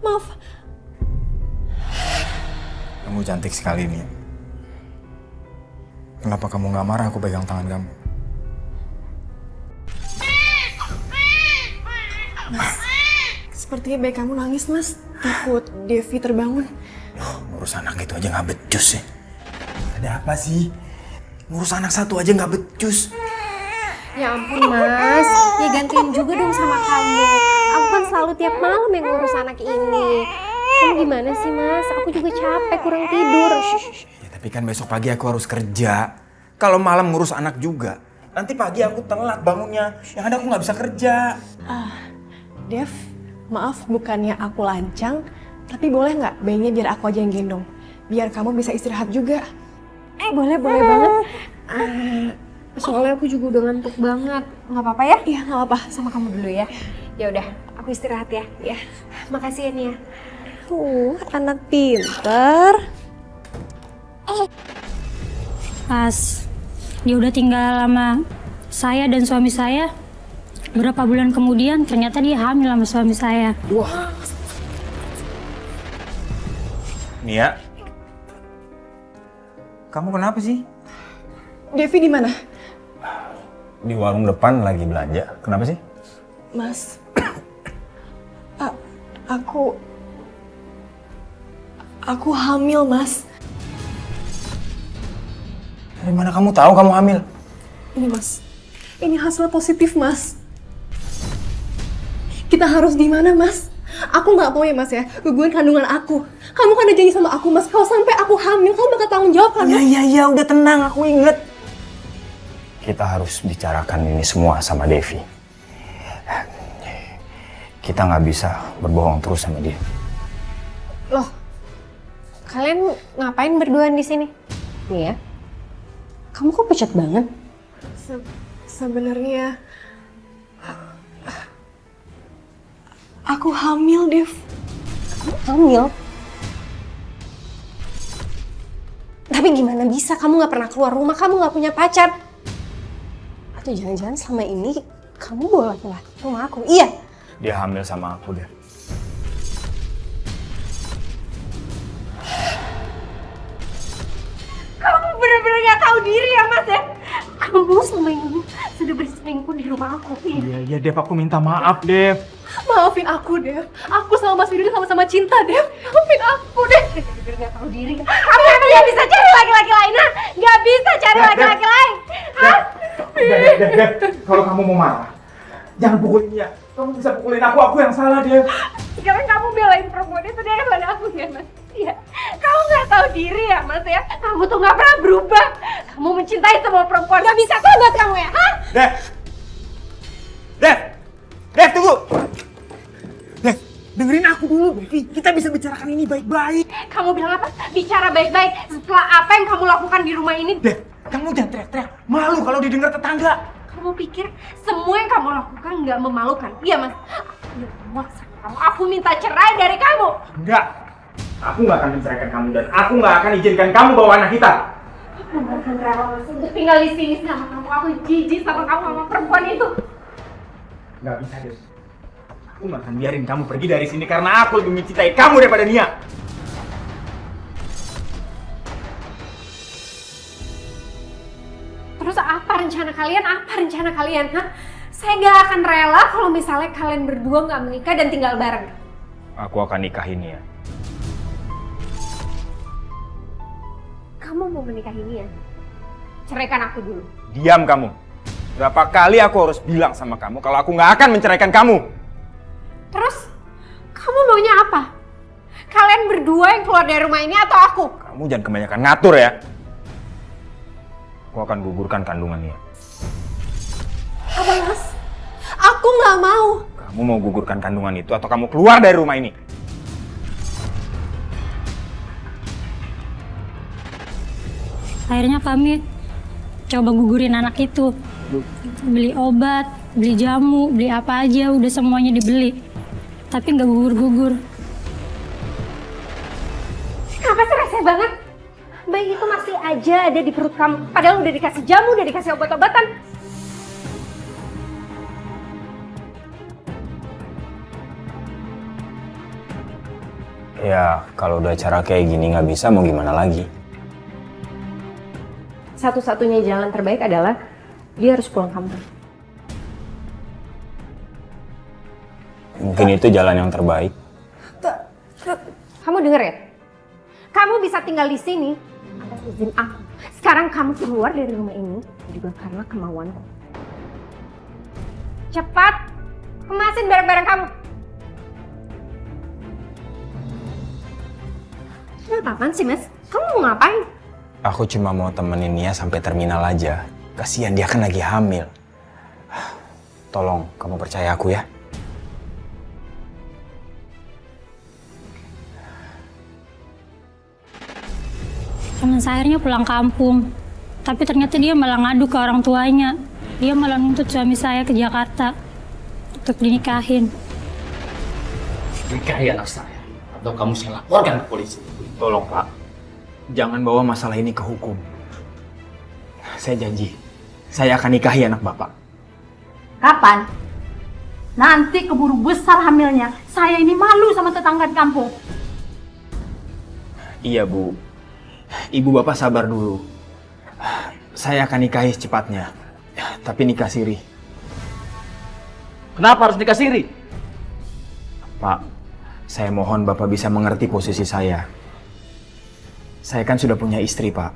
Maaf. Kamu cantik sekali nih. Kenapa kamu gak marah aku pegang tangan kamu? Mas, sepertinya baik kamu nangis, Mas. Takut Devi terbangun. Ngurus anak itu aja gak becus ya. Ada apa sih? Ngurus anak satu aja gak becus. Ya ampun Mas, ya gantiin juga dong sama kamu. Aku kan selalu tiap malam yang ngurus anak ini. Kamu gimana sih Mas? Aku juga capek, kurang tidur. Ya, tapi kan besok pagi aku harus kerja. Kalau malam ngurus anak juga. Nanti pagi aku telat bangunnya. Yang ada aku gak bisa kerja. Dev, maaf bukannya aku lancang, tapi boleh nggak bayinya biar aku aja yang gendong? Biar kamu bisa istirahat juga. Boleh banget. Soalnya aku juga udah ngantuk banget. Nggak apa-apa ya? Iya, nggak apa-apa. Sama kamu dulu ya. Ya udah, aku istirahat ya. Ya. Makasih ya Nia. Anak pinter. Pas dia udah tinggal sama saya dan suami saya, berapa bulan kemudian ternyata dia hamil sama suami saya. Wah. Nia, kamu kenapa sih? Devi di mana? Di warung depan lagi belanja. Kenapa sih? Mas, aku hamil, Mas. Dari mana kamu tahu kamu hamil? Ini, Mas. Ini hasil positif, Mas. Kita harus di mana, Mas? Aku nggak mau ya, Mas ya, gugurin kandungan aku. Kamu kan udah janji sama aku, Mas. Kalau sampai aku hamil, kamu bakal tanggung jawab kan? Iya, udah tenang, aku inget. Kita harus bicarakan ini semua sama Devi. Kita nggak bisa berbohong terus sama dia. Loh, kalian ngapain berduaan di sini? Nia, kamu kok pucat banget? Sebenarnya aku hamil, Dev. Hamil? Tapi gimana bisa? Kamu nggak pernah keluar rumah, kamu nggak punya pacar. Atau jangan-jangan selama ini kamu bawa laki-laki ke rumah aku? Iya. Dia hamil sama aku, deh. Kamu benar-benar nggak tahu diri ya Mas ya? Kamu selama ini sudah berselingkuh di rumah aku. Iya, Dev, aku minta maaf, Dev. Maafin aku, Dev. Aku sama Mas Yudi sama-sama cinta, Dev. Maafin aku, Dev. Benar-benar nggak tahu diri. Kamu emang nggak bisa cari laki-laki lain, ha? Nggak bisa cari laki-laki lain, ha? Dev, kalau kamu mau marah, jangan pukulin dia. Kamu bisa pukulin aku yang salah, Dev. Sekarang kamu belain perempuan itu daripada aku ya Mas. Iya. Kamu nggak tahu diri ya Mas ya? Kamu tuh nggak pernah berubah. Kamu mencintai semua perempuan. Nggak bisa tobat kamu ya, ha? Dev, tunggu. Dev, dengerin aku dulu, Devi. Kita bisa bicarakan ini baik-baik. Kamu bilang apa? Bicara baik-baik setelah apa yang kamu lakukan di rumah ini. Dev, kamu jangan teriak-teriak. Malu kalau didengar tetangga. Kamu pikir semua yang kamu lakukan nggak memalukan? Iya Mas. Aku udah muak sama kamu. Aku minta cerai dari kamu. Enggak. Aku nggak akan menceraikan kamu dan aku nggak akan izinkan kamu bawa anak kita. Aku nggak akan rela Mas untuk tinggal di sini sama kamu. Aku jijik sama kamu sama perempuan itu. Nggak bisa, Dev. Aku nggak akan biarin kamu pergi dari sini karena aku lebih mencintai kamu daripada Nia. Terus apa rencana kalian? Apa rencana kalian? Hah? Saya nggak akan rela kalau misalnya kalian berdua nggak menikah dan tinggal bareng. Aku akan nikahin Nia. Kamu mau menikahi Nia? Ceraikan aku dulu. Diam kamu. Berapa kali aku harus bilang sama kamu kalau aku nggak akan menceraikan kamu? Terus, kamu maunya apa? Kalian berdua yang keluar dari rumah ini atau aku? Kamu jangan kebanyakan ngatur ya. Aku akan gugurkan kandungan Nia. Apa, Mas? Aku nggak mau. Kamu mau gugurkan kandungan itu atau kamu keluar dari rumah ini? Akhirnya kami coba gugurin anak itu. Beli obat, beli jamu, beli apa aja, udah semuanya dibeli. Tapi nggak gugur-gugur. Kenapa sih rese banget? Bayi itu masih aja ada di perut kamu. Padahal udah dikasih jamu, udah dikasih obat-obatan. Ya, kalau udah cara kayak gini nggak bisa, mau gimana lagi? Satu-satunya jalan terbaik adalah dia harus pulang kampung. Mungkin itu jalan yang terbaik. Kamu denger ya? Kamu bisa tinggal di sini atas izin aku. Sekarang kamu keluar dari rumah ini juga karena kemauanku. Cepat, kemasin barang-barang kamu. Ini apaan sih, Mas? Kamu mau ngapain? Aku cuma mau temenin Nia sampai terminal aja. Kasihan dia kan lagi hamil. Tolong, kamu percaya aku ya. Teman saya akhirnya pulang kampung. Tapi ternyata dia malah ngadu ke orang tuanya. Dia malah nuntut suami saya ke Jakarta untuk dinikahin. Nikahi anak saya, atau kamu saya laporkan ke polisi. Tolong Pak, jangan bawa masalah ini ke hukum. Saya janji, saya akan nikahi anak Bapak. Kapan? Nanti keburu besar hamilnya. Saya ini malu sama tetangga di kampung. Iya Bu, Ibu Bapak sabar dulu. Saya akan nikahi secepatnya, tapi nikah siri. Kenapa harus nikah siri? Pak, saya mohon Bapak bisa mengerti posisi saya. Saya kan sudah punya istri, Pak.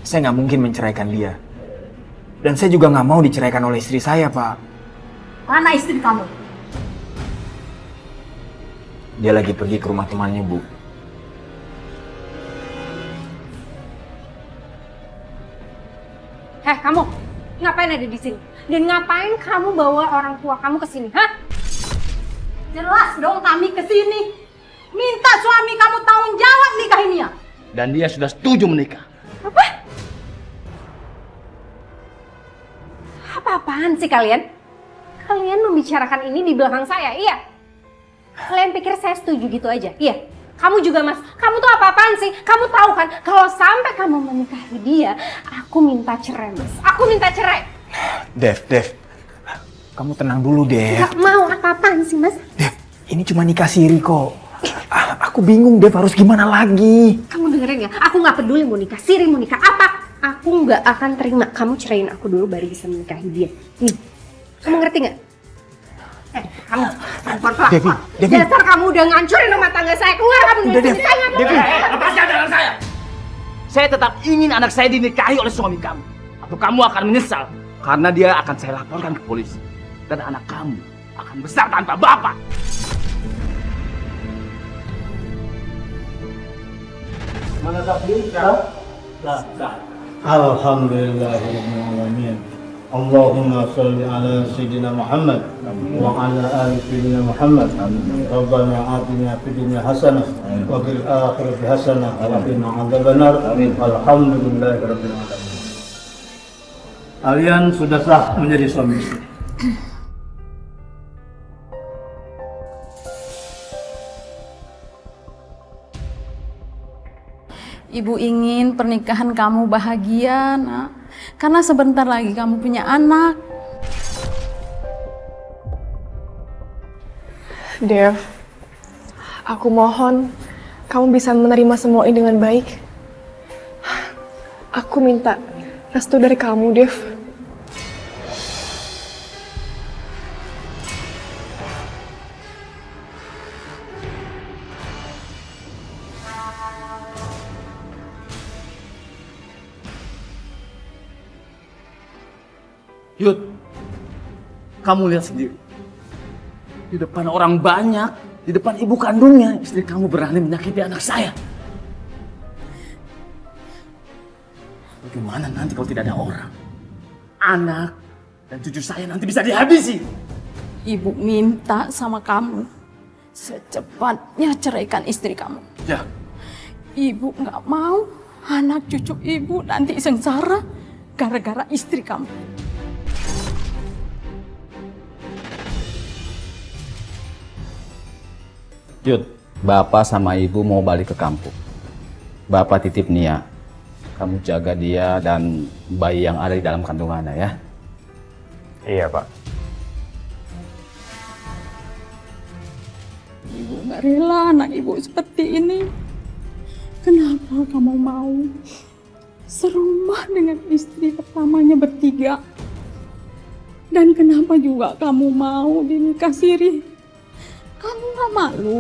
Saya nggak mungkin menceraikan dia. Dan saya juga nggak mau diceraikan oleh istri saya, Pak. Mana istri kamu? Dia lagi pergi ke rumah temannya, Bu. Heh, kamu ngapain ada di sini? Dan ngapain kamu bawa orang tua kamu ke sini? Hah? Jelas dong kami kesini. Minta suami kamu tanggung jawab nikahin dia. Dan dia sudah setuju menikah. Apa-apaan sih kalian? Kalian membicarakan ini di belakang saya, iya? Kalian pikir saya setuju gitu aja? Iya? Kamu juga, Mas. Kamu tuh apa-apaan sih? Kamu tahu kan, kalau sampai kamu menikahi dia, aku minta cerai, Mas. Aku minta cerai. Dev, kamu tenang dulu, Dev. Gak mau apa-apaan sih, Mas? Dev, ini cuma nikah siri kok. Aku bingung, Dev, harus gimana lagi? Kamu dengerin ya? Aku nggak peduli mau nikah siri, mau nikah apa. Aku nggak akan terima. Kamu ceraiin aku dulu baru bisa menikahi dia. Nih, kamu ngerti nggak? Kamu perempuan Devi. Dasar kamu udah ngancurin rumah tangga saya. Keluar kamu Udah, dari Dev. sini. Saya nggak mau. Devi. Lepaskan tangan saya! Saya tetap ingin anak saya dinikahi oleh suami kamu. Atau kamu akan menyesal. Karena dia akan saya laporkan ke polisi. Dan anak kamu akan besar tanpa bapak. Mana takbir? Alhamdulillahirrahmanirrahim. Allahumma salli ala Sayyidina Muhammad wa ala ali Sayyidina Muhammad. Rabbana atina fid dunya hasanah wa fil akhirati hasanah wa qina adzabannar. Alhamdulillahirabbil alamin. Kalian sudah sah menjadi suami istri. Ibu ingin pernikahan kamu bahagia, nak. Karena sebentar lagi kamu punya anak. Dev, aku mohon kamu bisa menerima semua ini dengan baik. Aku minta restu dari kamu, Dev. Yud, kamu lihat sendiri. Di depan orang banyak, di depan ibu kandungnya, istri kamu berani menyakiti anak saya. Bagaimana nanti kalau tidak ada orang? Anak dan cucu saya nanti bisa dihabisi. Ibu minta sama kamu secepatnya ceraikan istri kamu. Ya, Ibu nggak mau anak cucu ibu nanti sengsara gara-gara istri kamu. Yud, Bapak sama Ibu mau balik ke kampung. Bapak titip Nia. Kamu jaga dia dan bayi yang ada di dalam kandungannya ya. Iya, Pak. Ibu nggak rela anak ibu seperti ini. Kenapa kamu mau serumah dengan istri pertamanya bertiga? Dan kenapa juga kamu mau dinikah siri? Kamu nggak malu?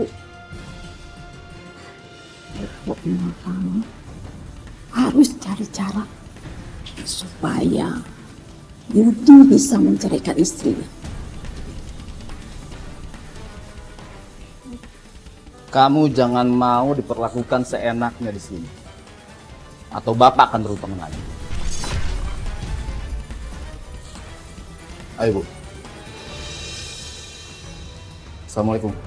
Pokoknya kamu harus cari cara supaya Yudi bisa menceraikan istrinya. Kamu jangan mau diperlakukan seenaknya di sini. Atau Bapak akan berhutang lagi. Ayo, Bu. Assalamualaikum.